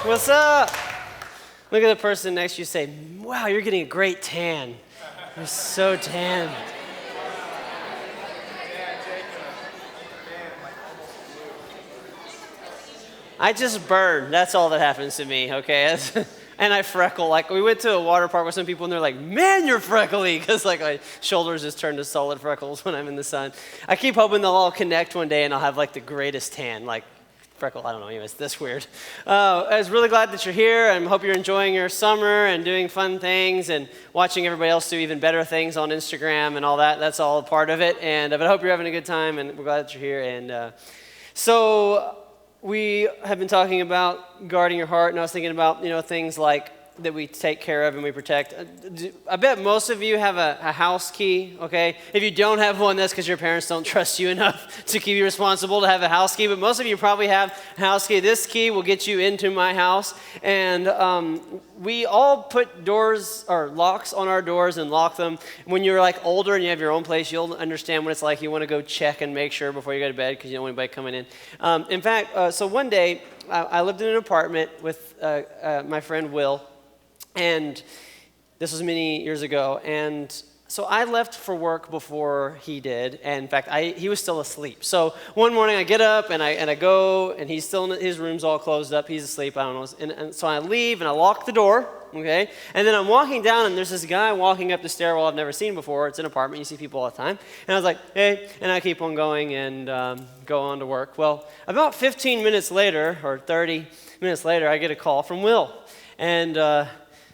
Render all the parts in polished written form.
What's up? Look at the person next to you, say, wow, you're getting a great tan. You're so tan. I just burn. That's all that happens to me, okay? And I freckle. Like, we went to a water park with some people, and they're like, man, you're freckly, because like my shoulders just turn to solid freckles when I'm in the sun. I keep hoping they'll all connect one day, and I'll have like the greatest tan, like freckle. I don't know. Anyways, that's weird. I was really glad that you're here, and hope you're enjoying your summer and doing fun things and watching everybody else do even better things on Instagram and all that. That's all a part of it. And but I hope you're having a good time, and we're glad that you're here. And so we have been talking about guarding your heart, and I was thinking about things like that we take care of and we protect. I bet most of you have a house key, okay? If you don't have one, that's because your parents don't trust you enough to keep you responsible to have a house key, but most of you probably have a house key. This key will get you into my house, and we all put doors or locks on our doors and lock them. When you're like older and you have your own place, you'll understand what it's like. You want to go check and make sure before you go to bed because you don't want anybody coming in. In fact, so one day, I lived in an apartment with my friend Will, and this was many years ago, and so I left for work before he did, and in fact, he was still asleep. So one morning I get up, and I go, and he's still in his room's all closed up, he's asleep, I don't know, and so I leave, and I lock the door, okay, and then I'm walking down, and there's this guy walking up the stairwell I've never seen before. It's an apartment, you see people all the time, and I was like, hey, and I keep on going and go on to work. Well, about 15 minutes later, or 30 minutes later, I get a call from Will, and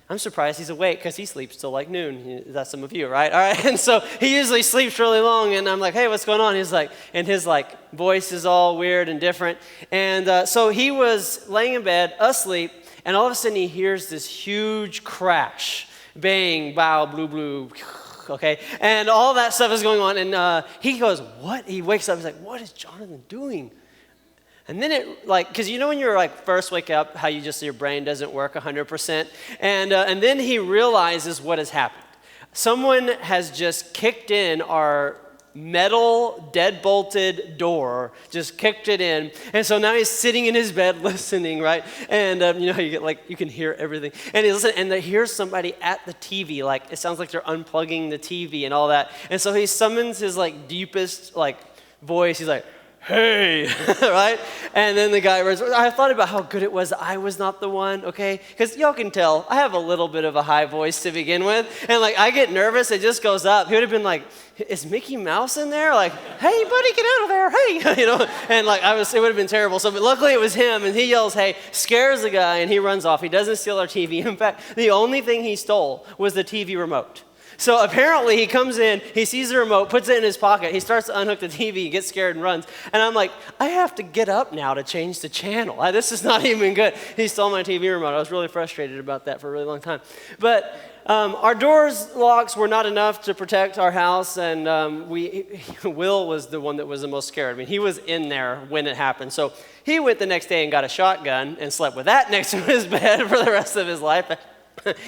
I'm surprised he's awake because he sleeps till like noon. That's some of you, right? All right. And so he usually sleeps really long. And I'm like, hey, what's going on? He's like, and his like voice is all weird and different. And so he was laying in bed, asleep, and all of a sudden he hears this huge crash, bang, bow, blue, blue. Okay, and all that stuff is going on. And he goes, what? He wakes up. He's like, what is Jonathan doing? And then it, like, because when you're like first wake up, how your brain doesn't work 100%. And then he realizes what has happened. Someone has just kicked in our metal deadbolted door, just kicked it in. And so now he's sitting in his bed listening, right? And you get like, you can hear everything. And he's listening, and here's somebody at the TV, like it sounds like they're unplugging the TV and all that. And so he summons his like deepest like voice. He's like, hey, right? And then the guy, I thought about how good it was that I was not the one, okay? Because y'all can tell, I have a little bit of a high voice to begin with. And like, I get nervous, it just goes up. He would have been like, is Mickey Mouse in there? Like, hey, buddy, get out of there, hey, And like, it would have been terrible. So, but luckily it was him, and he yells, hey, scares the guy, and he runs off. He doesn't steal our TV. In fact, the only thing he stole was the TV remote. So apparently he comes in, he sees the remote, puts it in his pocket, he starts to unhook the TV, gets scared and runs. And I'm like, I have to get up now to change the channel. This is not even good. He stole my TV remote. I was really frustrated about that for a really long time. But our doors locks were not enough to protect our house, and Will was the one that was the most scared. I mean, he was in there when it happened. So he went the next day and got a shotgun and slept with that next to his bed for the rest of his life.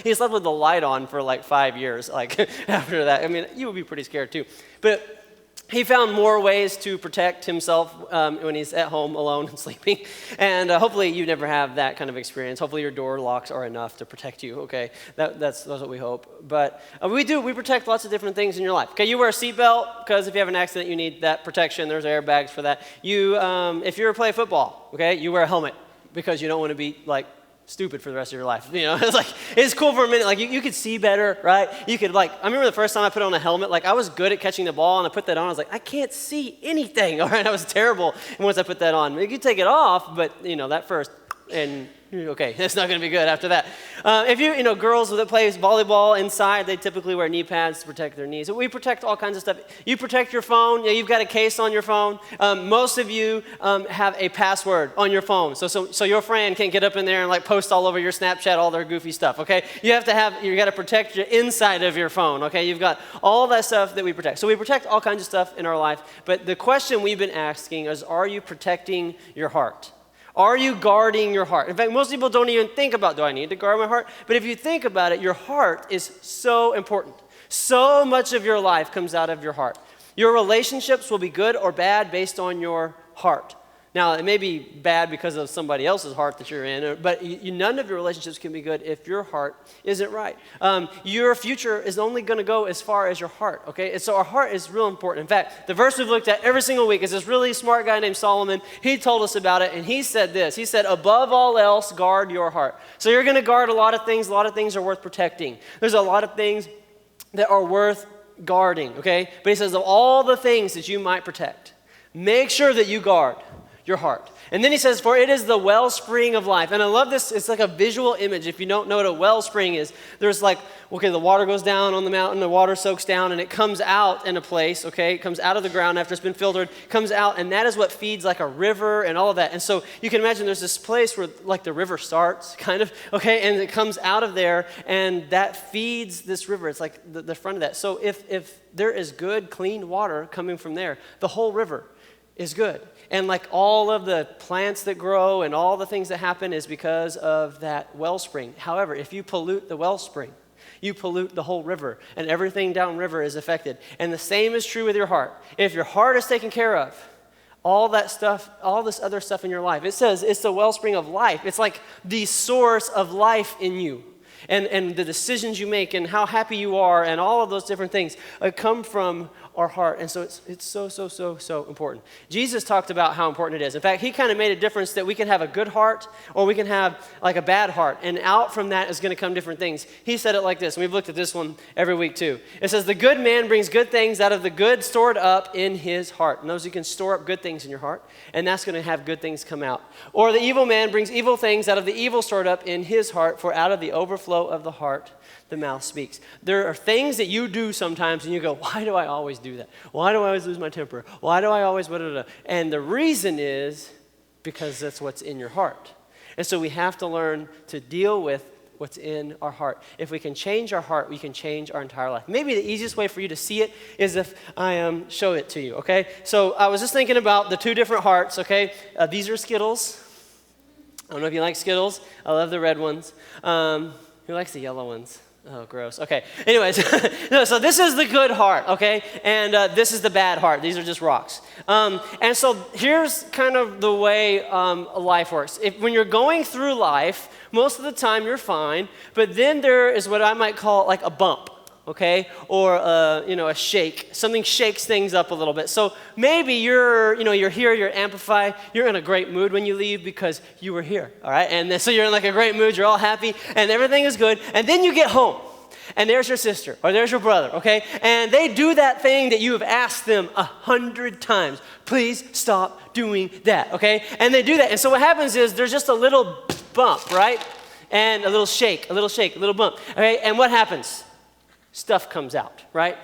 He slept with the light on for like 5 years, like after that. I mean, you would be pretty scared too. But he found more ways to protect himself when he's at home alone and sleeping. And hopefully you never have that kind of experience. Hopefully your door locks are enough to protect you, okay? That's what we hope. But we protect lots of different things in your life. Okay, you wear a seatbelt because if you have an accident, you need that protection. There's airbags for that. If you ever play football, okay, you wear a helmet because you don't want to be like stupid for the rest of your life. It's like, it's cool for a minute. Like you could see better, right? You could like, I remember the first time I put on a helmet, like I was good at catching the ball and I put that on. I was like, I can't see anything. All right. I was terrible. And once I put that on, you could take it off, but that first, and okay, it's not going to be good after that. If girls that play volleyball inside, they typically wear knee pads to protect their knees. So we protect all kinds of stuff. You protect your phone. You've got a case on your phone. Most of you have a password on your phone, so your friend can't get up in there and like post all over your Snapchat all their goofy stuff. Okay, you got to protect your inside of your phone. Okay, you've got all that stuff that we protect. So we protect all kinds of stuff in our life. But the question we've been asking is, are you protecting your heart? Are you guarding your heart? In fact, most people don't even think about, do I need to guard my heart? But if you think about it, your heart is so important. So much of your life comes out of your heart. Your relationships will be good or bad based on your heart. Now, it may be bad because of somebody else's heart that you're in, but none of your relationships can be good if your heart isn't right. Your future is only going to go as far as your heart, okay? And so our heart is real important. In fact, the verse we've looked at every single week is this really smart guy named Solomon. He told us about it, and he said this. He said, above all else, guard your heart. So you're going to guard a lot of things. A lot of things are worth protecting. There's a lot of things that are worth guarding, okay? But he says, of all the things that you might protect, make sure that you guard your heart. And then he says, for it is the wellspring of life. And I love this. It's like a visual image. If you don't know what a wellspring is, there's like, okay, the water goes down on the mountain, the water soaks down, and it comes out in a place, okay? It comes out of the ground after it's been filtered, comes out, and that is what feeds like a river and all of that. And so you can imagine there's this place where like the river starts, kind of, okay? And it comes out of there, and that feeds this river. It's like the front of that. So if there is good, clean water coming from there, the whole river is good. And like all of the plants that grow and all the things that happen is because of that wellspring. However, if you pollute the wellspring, you pollute the whole river, and everything downriver is affected. And the same is true with your heart. If your heart is taken care of, all that stuff, all this other stuff in your life, it says it's the wellspring of life. It's like the source of life in you. And the decisions you make and how happy you are and all of those different things come from our heart. And so it's so important. Jesus talked about how important it is. In fact, he kind of made a difference that we can have a good heart or we can have like a bad heart. And out from that is going to come different things. He said it like this, and we've looked at this one every week too. It says, the good man brings good things out of the good stored up in his heart. And those you can store up good things in your heart, and that's going to have good things come out. Or the evil man brings evil things out of the evil stored up in his heart, for out of the overflow of the heart, the mouth speaks. There are things that you do sometimes and you go, why do I always do that? Why do I always lose my temper? Why do I always blah, blah, blah? And the reason is because that's what's in your heart. And so we have to learn to deal with what's in our heart. If we can change our heart, we can change our entire life. Maybe the easiest way for you to see it is if I show it to you, okay? So I was just thinking about the two different hearts, okay? These are Skittles. I don't know if you like Skittles. I love the red ones. Who likes the yellow ones? Oh, gross. Okay. Anyways, no, so this is the good heart, okay? And this is the bad heart. These are just rocks. And so here's kind of the way life works. When you're going through life, most of the time you're fine, but then there is what I might call like a bump, okay? Or, a shake. Something shakes things up a little bit. So maybe you're here, you're amplified, you're in a great mood when you leave because you were here, all right? And then, so you're in like a great mood, you're all happy, and everything is good. And then you get home, and there's your sister, or there's your brother, okay? And they do that thing that you have asked them 100 times. Please stop doing that, okay? And they do that. And so what happens is there's just a little bump, right? And a little shake, a little bump, okay? And what happens? Stuff comes out, right?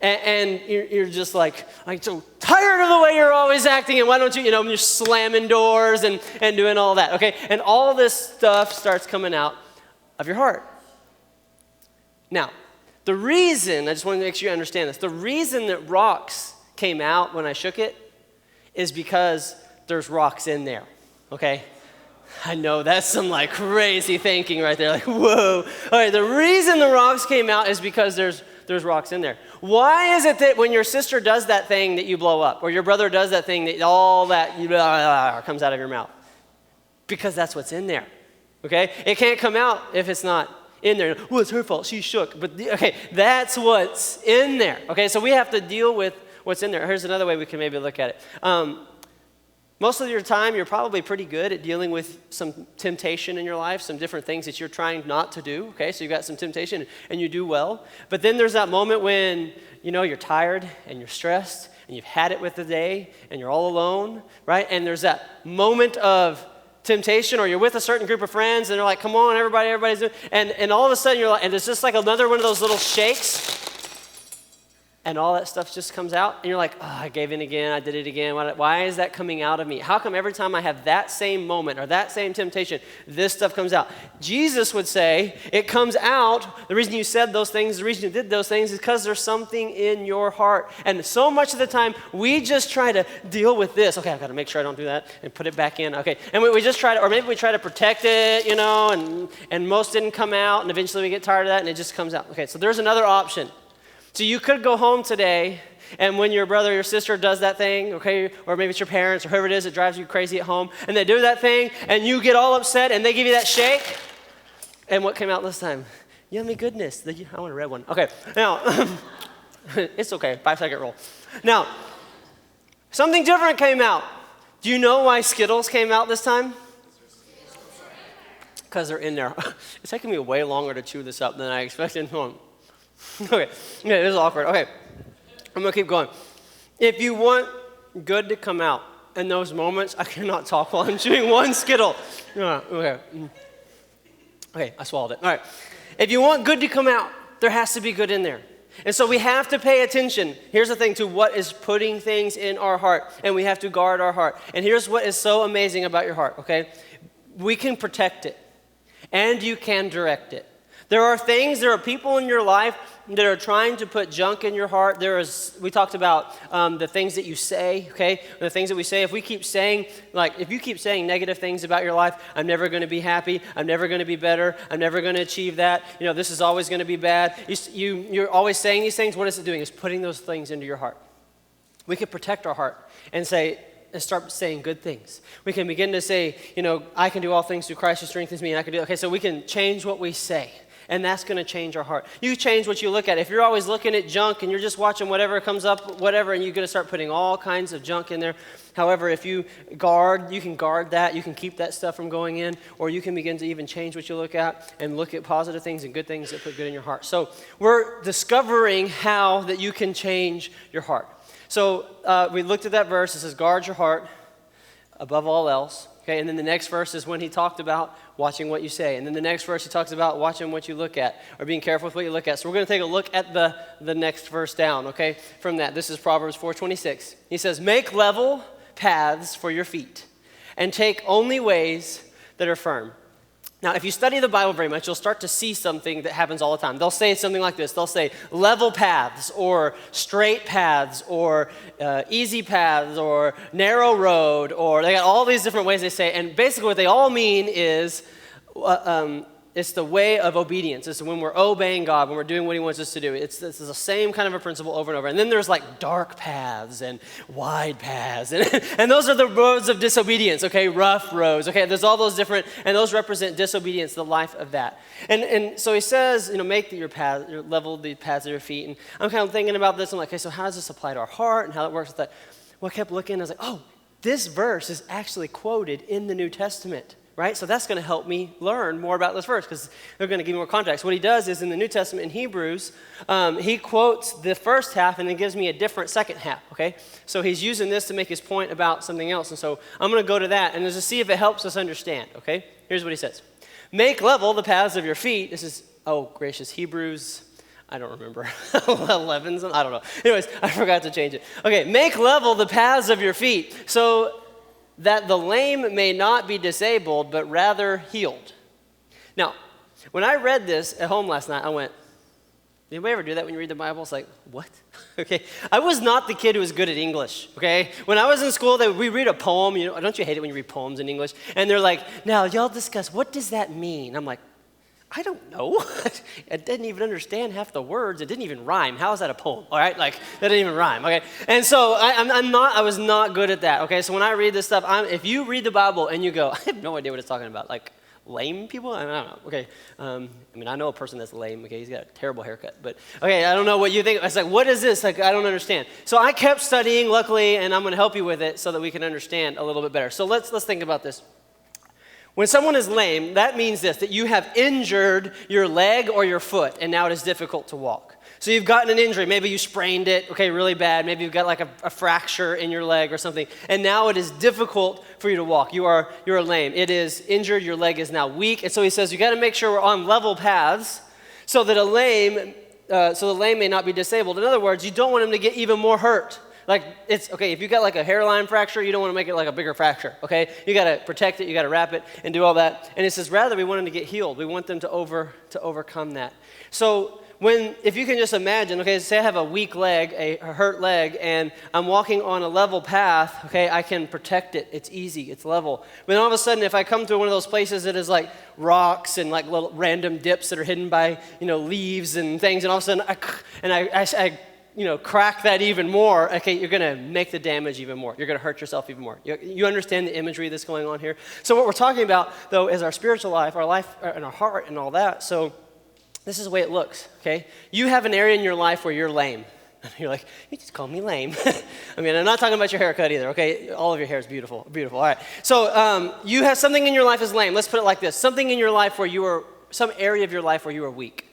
And you're just like, I'm so tired of the way you're always acting, and why don't you're slamming doors and doing all that, okay? And all this stuff starts coming out of your heart. Now, the reason, I just want to make sure you understand this, the reason that rocks came out when I shook it is because there's rocks in there, okay? I know, that's some like crazy thinking right there, like, whoa. All right, the reason the rocks came out is because there's rocks in there. Why is it that when your sister does that thing that you blow up, or your brother does that thing that all that comes out of your mouth? Because that's what's in there, okay? It can't come out if it's not in there. Well, it's her fault, she shook. But, okay, that's what's in there, okay? So we have to deal with what's in there. Here's another way we can maybe look at it. Most of your time, you're probably pretty good at dealing with some temptation in your life, some different things that you're trying not to do, okay? So you've got some temptation and you do well. But then there's that moment when, you're tired and you're stressed and you've had it with the day and you're all alone, right? And there's that moment of temptation, or you're with a certain group of friends and they're like, come on, everybody's doing, and all of a sudden you're like, and it's just like another one of those little shakes. And all that stuff just comes out, and you're like, oh, I gave in again, I did it again. Why is that coming out of me? How come every time I have that same moment or that same temptation, this stuff comes out? Jesus would say, it comes out, the reason you said those things, the reason you did those things is because there's something in your heart. And so much of the time, we just try to deal with this. Okay, I've got to make sure I don't do that and put it back in. Okay, and we just try to, or maybe we try to protect it, and most didn't come out, and eventually we get tired of that, and it just comes out. Okay, so there's another option. So you could go home today, and when your brother or your sister does that thing, okay, or maybe it's your parents or whoever it is that drives you crazy at home, and they do that thing, and you get all upset, and they give you that shake, and what came out this time? Yummy goodness. I want a red one. Okay, now, it's okay, 5-second rule. Now, something different came out. Do you know why Skittles came out this time? Because they're in there. It's taking me way longer to chew this up than I expected. Okay, this is awkward. Okay, I'm going to keep going. If you want good to come out in those moments, I cannot talk while I'm chewing one Skittle. Okay, I swallowed it. All right, if you want good to come out, there has to be good in there. And so we have to pay attention. Here's the thing to what is putting things in our heart, and we have to guard our heart. And here's what is so amazing about your heart, okay? We can protect it. And you can direct it. There are people in your life that are trying to put junk in your heart. We talked about the things that you say, okay? The things that we say. If you keep saying negative things about your life, I'm never going to be happy, I'm never going to be better, I'm never going to achieve that, this is always going to be bad. You're always saying these things. What is it doing? It's putting those things into your heart. We can protect our heart and start saying good things. We can begin to say, I can do all things through Christ who strengthens me, and I can do. Okay, so we can change what we say, and that's going to change our heart. You change what you look at. If you're always looking at junk and you're just watching whatever comes up, whatever, and you're going to start putting all kinds of junk in there. However, if you can guard that. You can keep that stuff from going in, or you can begin to even change what you look at and look at positive things and good things that put good in your heart. So we're discovering how that you can change your heart. So we looked at that verse. It says, guard your heart above all else. Okay, and then the next verse is when he talked about watching what you say. And then the next verse he talks about watching what you look at, or being careful with what you look at. So we're going to take a look at the next verse down, okay, from that. This is Proverbs 4:26. He says, make level paths for your feet, and take only ways that are firm. Now, if you study the Bible very much, you'll start to see something that happens all the time. They'll say something like this. They'll say level paths, or straight paths, or easy paths, or narrow road, or they got all these different ways they say. And basically what they all mean is it's the way of obedience. It's when we're obeying God, when we're doing what he wants us to do. It's the same kind of a principle over and over. And then there's like dark paths and wide paths. And those are the roads of disobedience, okay? Rough roads, okay? There's all those different, and those represent disobedience, the life of that. And so he says, make your level the paths of your feet. And I'm kind of thinking about this. I'm like, okay, so how does this apply to our heart and how it works with that? Well, I kept looking, and I was like, oh, this verse is actually quoted in the New Testament. Right? So that's going to help me learn more about this verse because they're going to give me more context. What he does is in the New Testament, in Hebrews, he quotes the first half and then gives me a different second half, okay? So he's using this to make his point about something else. And so I'm going to go to that and just see if it helps us understand, okay? Here's what he says. Make level the paths of your feet. This is, oh, gracious, Hebrews, I don't remember, 11, I don't know. Anyways, I forgot to change it. Okay, make level the paths of your feet. So that the lame may not be disabled, but rather healed. Now, when I read this at home last night, I went, anybody ever do that when you read the Bible? It's like, what? Okay, I was not the kid who was good at English, okay? When I was in school, we read a poem, don't you hate it when you read poems in English? And they're like, now, y'all discuss, what does that mean? I'm like, I don't know. I didn't even understand half the words. It didn't even rhyme. How is that a poem? All right, like that didn't even rhyme. Okay, and so I was not good at that. Okay, so when I read this stuff, if you read the Bible and you go, I have no idea what it's talking about, like lame people. I don't know. Okay, I know a person that's lame. Okay, he's got a terrible haircut, but okay, I don't know what you think. It's like, what is this? Like, I don't understand. So I kept studying, luckily, and I'm going to help you with it so that we can understand a little bit better. So let's think about this. When someone is lame, that means this, that you have injured your leg or your foot, and now it is difficult to walk. So you've gotten an injury. Maybe you sprained it, okay, really bad. Maybe you've got like a fracture in your leg or something, and now it is difficult for you to walk. You're lame. It is injured. Your leg is now weak. And so he says, you got to make sure we're on level paths so that the lame may not be disabled. In other words, you don't want him to get even more hurt. Like, it's, okay, if you got like a hairline fracture, you don't want to make it like a bigger fracture, okay? You got to protect it, you got to wrap it, and do all that. And it says, rather, we want them to get healed. We want them to overcome that. So if you can just imagine, okay, say I have a weak leg, a hurt leg, and I'm walking on a level path, okay, I can protect it. It's easy, it's level. But all of a sudden, if I come to one of those places that is like rocks and like little random dips that are hidden by, leaves and things, and all of a sudden, I crack that even more, okay, you're going to make the damage even more. You're going to hurt yourself even more. You understand the imagery that's going on here? So what we're talking about, though, is our spiritual life, our life and our heart and all that. So this is the way it looks, okay? You have an area in your life where you're lame. You're like, you just call me lame. I mean, I'm not talking about your haircut either, okay? All of your hair is beautiful, beautiful. All right. So you have something in your life is lame. Let's put it like this. Something in your life some area of your life where you are weak.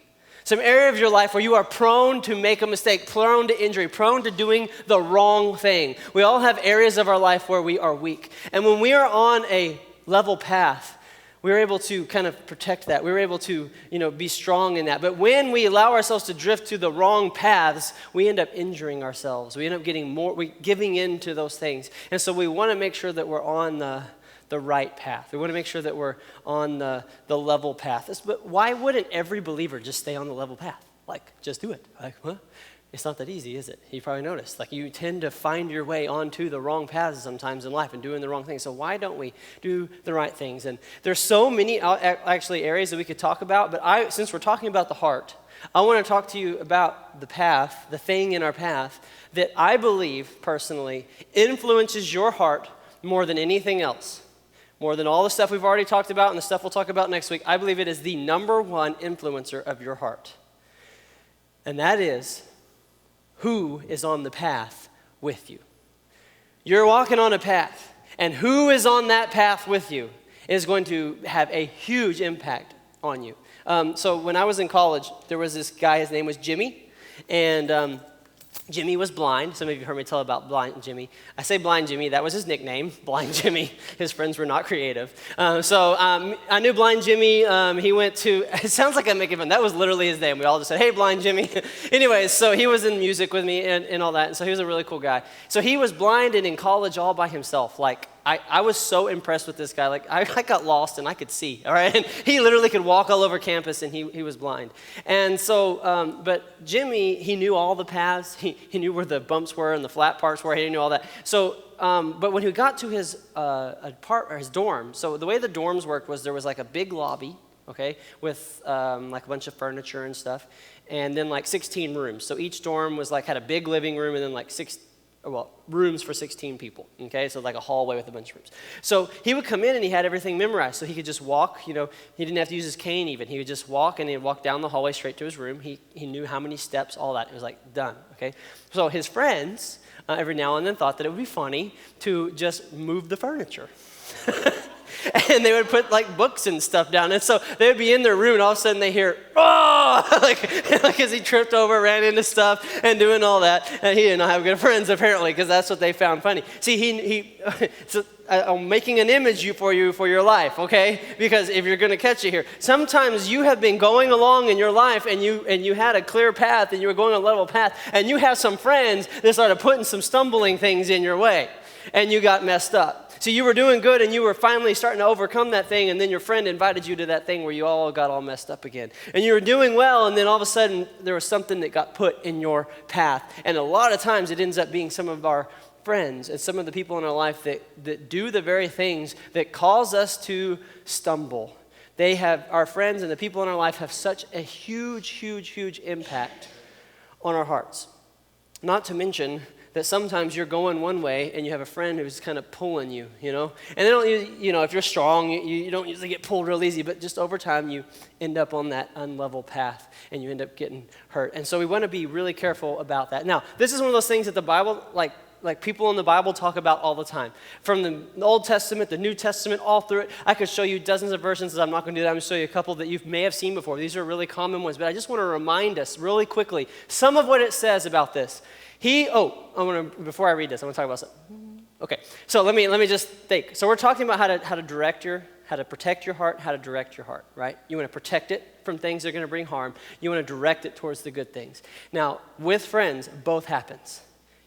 Some area of your life where you are prone to make a mistake, prone to injury, prone to doing the wrong thing. We all have areas of our life where we are weak. And when we are on a level path, we were able to kind of protect that. We were able to, be strong in that. But when we allow ourselves to drift to the wrong paths, we end up injuring ourselves. We end up giving in to those things. And so we want to make sure that we're on the right path. We want to make sure that we're on the level path. But why wouldn't every believer just stay on the level path? Like, just do it. Like, what? It's not that easy, is it? You probably noticed. Like, you tend to find your way onto the wrong paths sometimes in life and doing the wrong things. So why don't we do the right things? And there's so many actually areas that we could talk about, but since we're talking about the heart, I want to talk to you about the path, the thing in our path that I believe personally influences your heart more than anything else. More than all the stuff we've already talked about and the stuff we'll talk about next week, I believe it is the number one influencer of your heart. And that is who is on the path with you. You're walking on a path, and who is on that path with you is going to have a huge impact on you. So when I was in college, there was this guy, his name was Jimmy, and Jimmy was blind. Some of you heard me tell about blind Jimmy. I say blind Jimmy, that was his nickname, blind Jimmy. His friends were not creative. I knew blind Jimmy. He went to, it sounds like I'm making fun. That was literally his name. We all just said, hey, blind Jimmy. Anyways, so he was in music with me and all that. And so he was a really cool guy. So he was blind and in college all by himself. Like, I was so impressed with this guy. Like, I got lost and I could see, all right? And he literally could walk all over campus and he was blind. And so, but Jimmy, he knew all the paths. He knew where the bumps were and the flat parts were. He knew all that. So, but when he got to his dorm, so the way the dorms worked was there was like a big lobby, okay, with like a bunch of furniture and stuff, and then like 16 rooms. So each dorm had a big living room and then like rooms for 16 people, okay? So like a hallway with a bunch of rooms. So he would come in and he had everything memorized. So he could just walk, he didn't have to use his cane even. He would just walk and he'd walk down the hallway straight to his room. He knew how many steps, all that. It was like done, okay? So his friends every now and then thought that it would be funny to just move the furniture. And they would put like books and stuff down. And so they would be in their room and all of a sudden they hear, oh, like as he tripped over, ran into stuff and doing all that. And he didn't have good friends apparently because that's what they found funny. See, I'm making an image for your life, okay? Because if you're going to catch it here, sometimes you have been going along in your life and you had a clear path and you were going a level path and you have some friends that started putting some stumbling things in your way and you got messed up. So you were doing good and you were finally starting to overcome that thing and then your friend invited you to that thing where you all got all messed up again. And you were doing well and then all of a sudden there was something that got put in your path. And a lot of times it ends up being some of our friends and some of the people in our life that do the very things that cause us to stumble. Our friends and the people in our life have such a huge, huge, huge impact on our hearts. Not to mention that sometimes you're going one way and you have a friend who's kind of pulling you, And they don't, if you're strong, you don't usually get pulled real easy, but just over time you end up on that unlevel path and you end up getting hurt. And so we want to be really careful about that. Now, this is one of those things that the Bible, like people in the Bible talk about all the time. From the Old Testament, the New Testament, all through it. I could show you dozens of versions. I'm not going to do that. I'm going to show you a couple that you may have seen before. These are really common ones, but I just want to remind us really quickly some of what it says about this. Before I read this, I want to talk about something. Okay, so let me just think. So we're talking about how to protect your heart, how to direct your heart, right? You want to protect it from things that are going to bring harm. You want to direct it towards the good things. Now, with friends, both happens.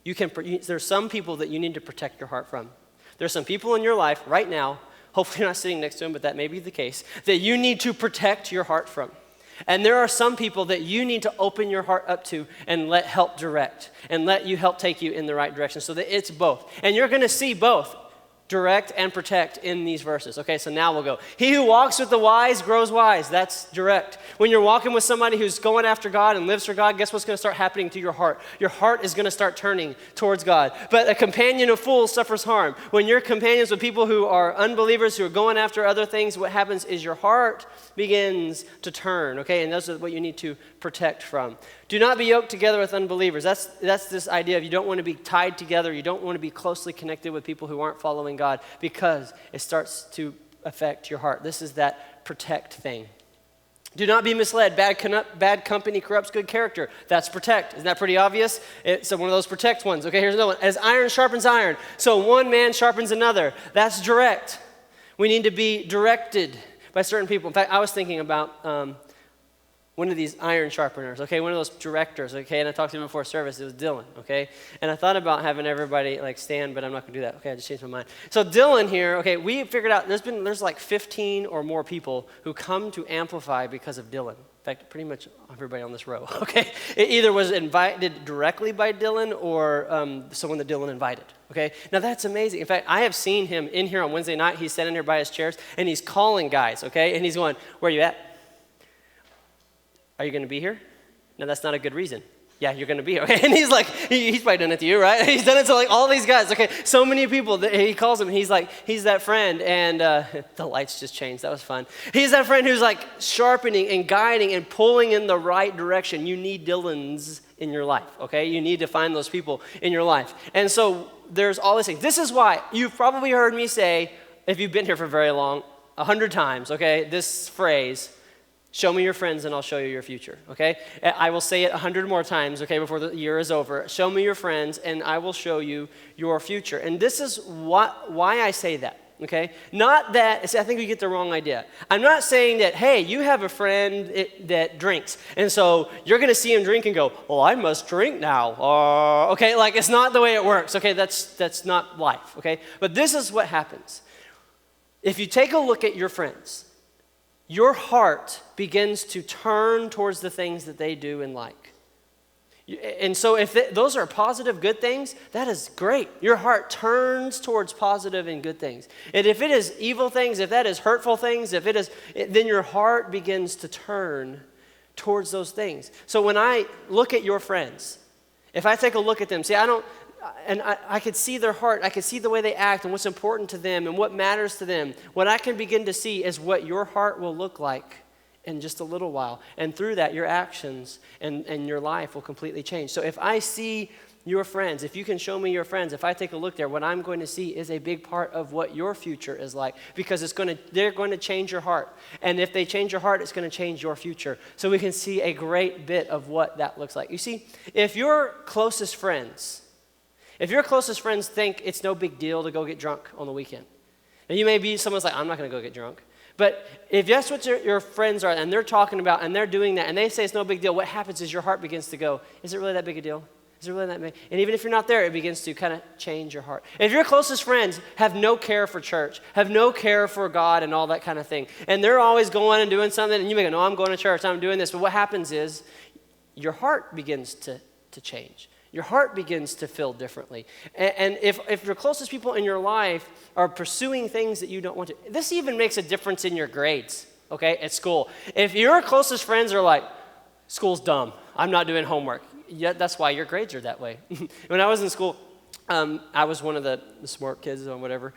There's some people that you need to protect your heart from. There's some people in your life right now, hopefully you're not sitting next to them, but that may be the case, that you need to protect your heart from. And there are some people that you need to open your heart up to and let help direct and let you help take you in the right direction so that it's both. And you're going to see both direct and protect in these verses. Okay, so now we'll go. He who walks with the wise grows wise. That's direct. When you're walking with somebody who's going after God and lives for God, guess what's going to start happening to your heart? Your heart is going to start turning towards God. But a companion of fools suffers harm. When you're companions with people who are unbelievers, who are going after other things, what happens is your heart begins to turn, okay? And those are what you need to protect from. Do not be yoked together with unbelievers. That's this idea of you don't want to be tied together. You don't want to be closely connected with people who aren't following God because it starts to affect your heart. This is that protect thing. Do not be misled. Bad company corrupts good character. That's protect. Isn't that pretty obvious? It's one of those protect ones. Okay, here's another one. As iron sharpens iron, so one man sharpens another. That's direct. We need to be directed by certain people. In fact, I was thinking about one of these iron sharpeners, okay, one of those directors, okay, and I talked to him before service. It was Dylan, okay, and I thought about having everybody like stand, but I'm not going to do that. Okay, I just changed my mind. So Dylan here, okay, we figured out there's like 15 or more people who come to Amplify because of Dylan. In fact, pretty much everybody on this row, okay? It either was invited directly by Dylan or someone that Dylan invited, okay? Now that's amazing. In fact, I have seen him in here on Wednesday night. He's sitting here by his chairs, and he's calling guys, okay? And he's going, where are you at? Are you going to be here? No, that's not a good reason. Yeah, you're going to be here. Okay? And he's like, he's probably done it to you, right? He's done it to like all these guys. Okay, so many people. He calls them. He's like, he's that friend. And the lights just changed. That was fun. He's that friend who's like sharpening and guiding and pulling in the right direction. You need Dylans in your life, okay? You need to find those people in your life. And so there's all these things. This is why you've probably heard me say, if you've been here for very long, 100 times, okay, this phrase, show me your friends and I'll show you your future, okay? I will say it 100 more times, okay, before the year is over. Show me your friends and I will show you your future. And this is why I say that, okay? Not that, see, I think we get the wrong idea. I'm not saying that, hey, you have a friend that drinks, and so you're going to see him drink and go, well, I must drink now. Okay, like it's not the way it works, okay? That's not life, okay? But this is what happens. If you take a look at your friends, your heart begins to turn towards the things that they do and like. And so if those are positive, good things, that is great. Your heart turns towards positive and good things. And if it is evil things, if that is hurtful things, then your heart begins to turn towards those things. So when I look at your friends, if I take a look at them, see, I could see their heart. I could see the way they act and what's important to them and what matters to them. What I can begin to see is what your heart will look like in just a little while. And through that, your actions and your life will completely change. So if I see your friends, if you can show me your friends, if I take a look there, what I'm going to see is a big part of what your future is like because they're going to change your heart. And if they change your heart, it's going to change your future. So we can see a great bit of what that looks like. You see, if your closest friends think it's no big deal to go get drunk on the weekend. And you may be someone's like, I'm not going to go get drunk. But if that's what your friends are and they're talking about and they're doing that and they say it's no big deal, what happens is your heart begins to go, is it really that big a deal? Is it really that big? And even if you're not there, it begins to kind of change your heart. If your closest friends have no care for church, have no care for God and all that kind of thing, and they're always going and doing something, and you may go, no, I'm going to church, I'm doing this. But what happens is your heart begins to change. Your heart begins to feel differently. And if your closest people in your life are pursuing things that you don't want to, this even makes a difference in your grades, okay, at school. If your closest friends are like, school's dumb, I'm not doing homework, yeah, that's why your grades are that way. When I was in school, I was one of the smart kids or whatever,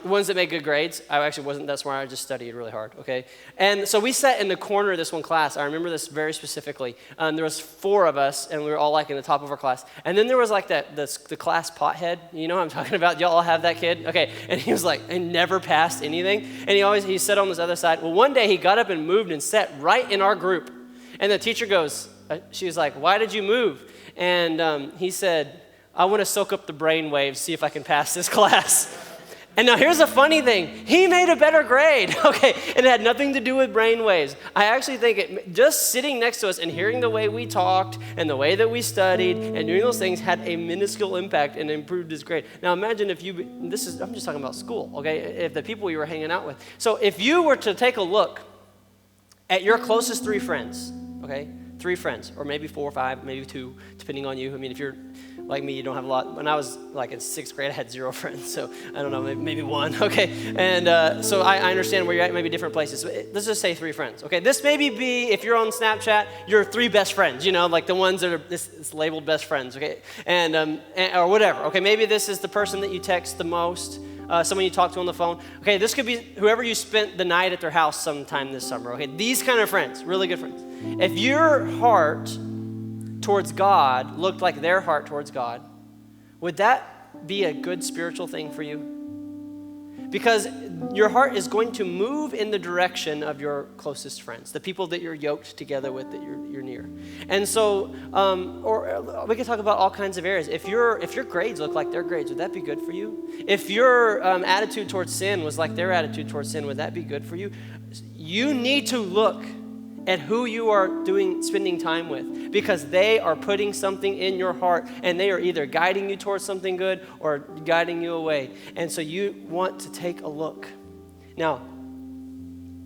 ones that made good grades. I actually wasn't that smart. I just studied really hard, okay? And so we sat in the corner of this one class. I remember this very specifically. There was 4 of us, and we were all like in the top of our class. And then there was like the class pothead. You know what I'm talking about? Y'all have that kid? Okay. And he was like, he never passed anything. And he sat on this other side. Well, one day he got up and moved and sat right in our group. And the teacher goes, she was like, why did you move? And he said, I want to soak up the brain waves, see if I can pass this class. And now here's the funny thing. He made a better grade, okay? And it had nothing to do with brain waves. I actually think just sitting next to us and hearing the way we talked and the way that we studied and doing those things had a minuscule impact and improved his grade. Now imagine if I'm just talking about school, okay? If the people you were hanging out with. So if you were to take a look at your closest 3 friends, okay? 3 friends, or maybe 4 or 5, maybe 2, depending on you. I mean, if you're like me, you don't have a lot. When I was like in 6th grade, I had 0 friends, so I don't know, maybe 1, okay? And so I understand where you're at, maybe different places. So let's just say 3 friends, okay? This maybe be, if you're on Snapchat, your 3 best friends, like the ones that are it's labeled best friends, okay? And or whatever, okay? Maybe this is the person that you text the most, someone you talk to on the phone. Okay, this could be whoever you spent the night at their house sometime this summer, okay? These kind of friends, really good friends. If your heart towards God looked like their heart towards God, would that be a good spiritual thing for you? Because your heart is going to move in the direction of your closest friends, the people that you're yoked together with, that you're near. And so, or we can talk about all kinds of areas. If your grades look like their grades, would that be good for you? If your attitude towards sin was like their attitude towards sin, would that be good for you? You need to look at who you are spending time with, because they are putting something in your heart, and they are either guiding you towards something good or guiding you away. And so you want to take a look. Now,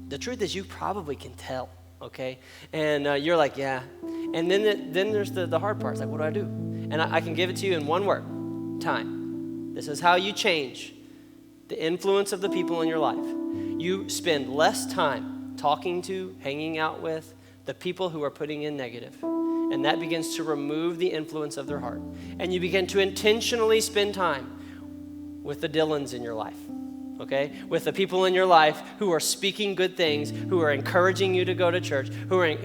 the truth is you probably can tell, okay? And you're like, yeah. And then there's the hard part. It's like, what do I do? And I can give it to you in one word: time. This is how you change the influence of the people in your life. You spend less time talking to, hanging out with the people who are putting in negative. And that begins to remove the influence of their heart. And you begin to intentionally spend time with the Dylans in your life, okay? With the people in your life who are speaking good things, who are encouraging you to go to church, who are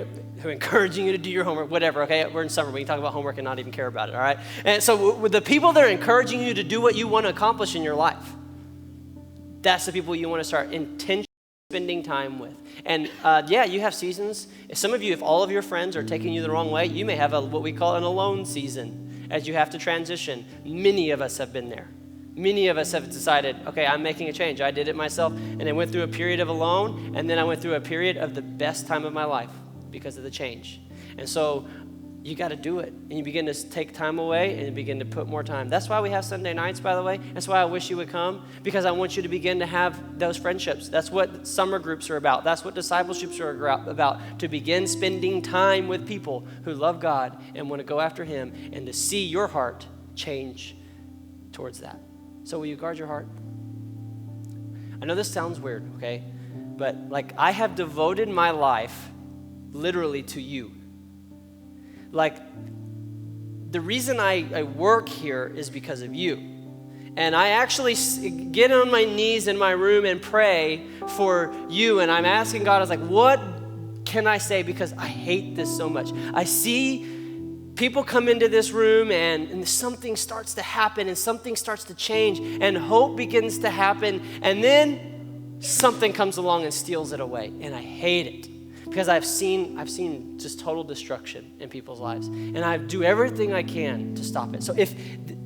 encouraging you to do your homework, whatever, okay? We're in summer. We can talk about homework and not even care about it, all right? And so with the people that are encouraging you to do what you want to accomplish in your life, that's the people you want to start intentionally spending time with. And you have seasons. Some of you, if all of your friends are taking you the wrong way, you may have what we call an alone season as you have to transition. Many of us have been there. Many of us have decided, okay, I'm making a change. I did it myself, and I went through a period of alone, and then I went through a period of the best time of my life because of the change. And so you got to do it, and you begin to take time away, and you begin to put more time. That's why we have Sunday nights, by the way. That's why I wish you would come, because I want you to begin to have those friendships. That's what summer groups are about. That's what discipleships are about, to begin spending time with people who love God and want to go after Him, and to see your heart change towards that. So will you guard your heart? I know this sounds weird, okay? But like, I have devoted my life literally to you. Like, the reason I work here is because of you. And I actually get on my knees in my room and pray for you. And I'm asking God, I was like, what can I say? Because I hate this so much. I see people come into this room and something starts to happen and something starts to change and hope begins to happen. And then something comes along and steals it away. And I hate it. Because I've seen just total destruction in people's lives. And I do everything I can to stop it. So if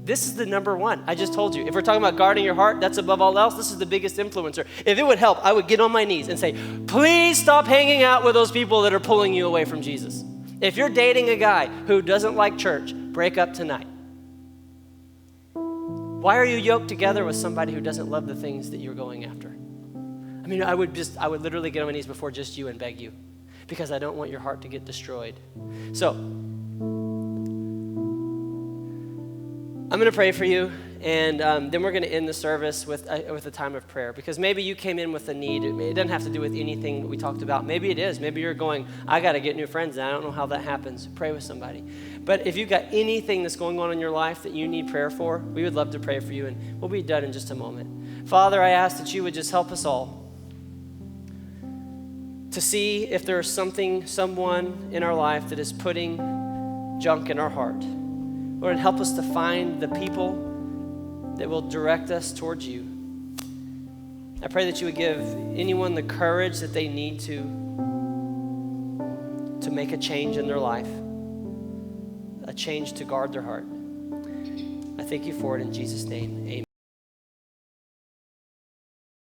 this is the number one, I just told you, if we're talking about guarding your heart, that's above all else, this is the biggest influencer. If it would help, I would get on my knees and say, please stop hanging out with those people that are pulling you away from Jesus. If you're dating a guy who doesn't like church, break up tonight. Why are you yoked together with somebody who doesn't love the things that you're going after? I mean, I would literally get on my knees before just you and beg you, because I don't want your heart to get destroyed. So, I'm going to pray for you, and then we're going to end the service with a time of prayer, because maybe you came in with a need. It doesn't have to do with anything that we talked about. Maybe it is. Maybe you're going, I got to get new friends, and I don't know how that happens. Pray with somebody. But if you've got anything that's going on in your life that you need prayer for, we would love to pray for you, and we'll be done in just a moment. Father, I ask that you would just help us all to see if there's someone in our life that is putting junk in our heart. Lord, help us to find the people that will direct us towards you. I pray that you would give anyone the courage that they need to make a change in their life, a change to guard their heart. I thank you for it in Jesus' name. Amen.